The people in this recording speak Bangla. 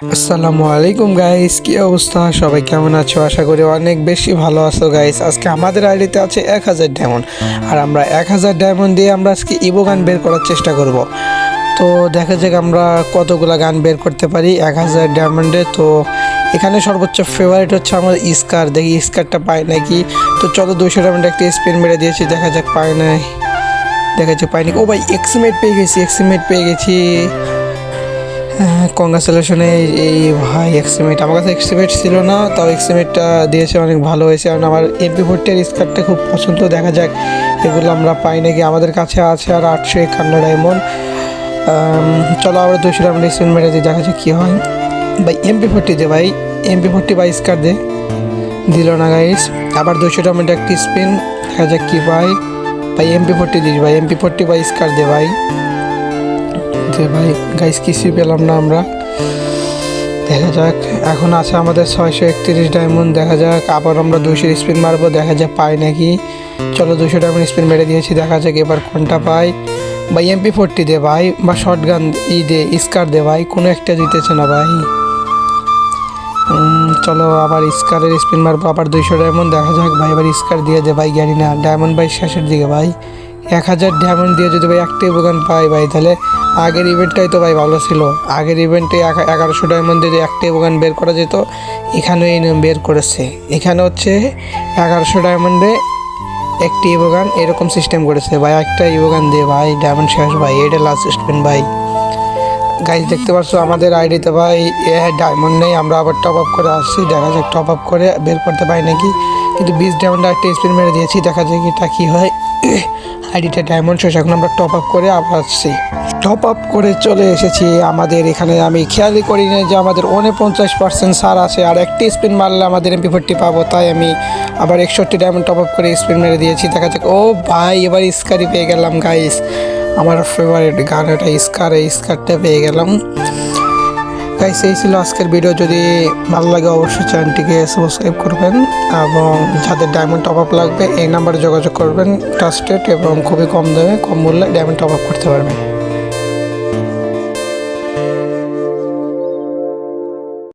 আসসালামু আলাইকুম গাইস, কি অবস্থা? সবাই কেমন আছো? আশা করি অনেক বেশি ভালো আছো গাইস। আজকে আমাদের আইডিতে আছে 1000 ডায়মন্ড, আর আমরা 1000 ডায়মন্ড দিয়ে আমরা আজকে ইভো গান বের করার চেষ্টা করব। তো দেখা যাক আমরা কতগুলা গান বের করতে পারি 1000 ডায়মন্ডে। তো এখানে সর্বোচ্চ ফেভারিট হচ্ছে আমার স্কার। দেখি স্কারটা পাই নাকি। তো চলো 200 ডায়মন্ড একটা স্পিন মেরে দিয়েছি, দেখা যাক পাই নাই। দেখা যাক পাইনি। ও ভাই এক্সিমেট পেয়ে গেছি, এক্সিমেট পেয়ে গেছি। কংগ্রাচুলেশন। এই ভাই এক্সিমেট, আমার কাছে এক্সিমেট ছিল না, তাও এক্সিমেটটা দিয়েছে, অনেক ভালো হয়েছে। কারণ আমার MP40 স্কার্টটা খুব পছন্দ। দেখা যাক এগুলো আমরা পাই নাকি। আমাদের কাছে আছে আর 851 ডায়মন্ড। চলো আবার 200 ডায়মন্ড স্পিন মেরে দিই, দেখা যাক কী হয়। ভাই MP40 দে ভাই, MP40 বা স্কার্ট দে। দিল না গাইস। আবার 200 ডায়মন্ড একটি স্পিন, দেখা যাক কী পাই। ভাই MP40 দিস ভাই, MP40 বা স্কার্ট দে ভাই। ভাই গাইস কিছুই পেলাম না আমরা। দেখা যাক, এখন আছে আমাদের 631 ডায়মন্ড। দেখা যাক আবার আমরা 200 স্পিন মারবো, দেখা যাক পাই নাকি। চলো 200 ডায়মন্ড স্পিন মেরে দিয়েছি, দেখা যাক এবার কোনটা পাই। ভাই MP40 দে ভাই, বা শর্ট গান দে, স্কার দে ভাই, কোনো একটা দিতেছে না ভাই। চলো আবার স্কারের স্পিন মারবো, আবার 200 ডায়মন্ড। দেখা যাক ভাই এবার স্কার দিয়ে দে ভাই, জানি না ডায়মন্ড ভাই শেষের দিকে ভাই। 1000 ডায়মন্ড দিয়ে যদি ভাই একটা ইভো পাই ভাই, তাহলে আগের ইভেন্টটাই তো ভাই ভালো ছিল। আগের ইভেন্টে 1100 ডায়মন্ড দিয়ে একটা ইভো বের করা যেত, এখানেও এই বের করেছে। এখানে হচ্ছে 1100 ডায়মন্ডে একটি ইভো এরকম সিস্টেম করেছে ভাই। একটা ইভো দিয়ে ভাই, ডায়মন্ড শেষ ভাই, এটা লাস্ট স্পিন ভাই। গাইজ দেখতে পাচ্ছ আমাদের আইডিতে ভাই ডায়মন্ড নেই। আমরা আবার টপ আপ করে আসছি, দেখা যাক টপ আপ করে বের করতে পারি নাকি। কিন্তু 20 ডায়মন্ড একটা স্পিন মেরে দিয়েছি, দেখা যাক এটা কী হয়। আইডিটা ডায়মন্ড শেষ, এখন আমরা টপ আপ করে আবার আসছি। টপ আপ করে চলে এসেছি আমাদের এখানে। আমি খেয়ালই করি না যে আমাদের 49% সার আছে, আর একটি স্পিন মারলে আমাদের MP40 পাবো। তাই আমি আবার 61 ডায়মন্ড টপ আপ করে স্পিন মেরে দিয়েছি, দেখা যাক। ও ভাই এবার স্কারই পেয়ে গেলাম গাইস, আমার ফেভারিট গান এটা স্কার। এই স্কারটা পেয়ে গেলাম গাইস। এই ছিল আজকের ভিডিও। যদি ভালো লাগে অবশ্যই চ্যানেলটিকে সাবস্ক্রাইব করবেন, এবং যাদের ডায়মন্ড টপ আপ লাগবে এই নাম্বারে যোগাযোগ করবেন। ট্রাস্টেড এবং খুবই কম দামে, কম মূল্যে ডায়মন্ড টপ আপ করতে পারবেন।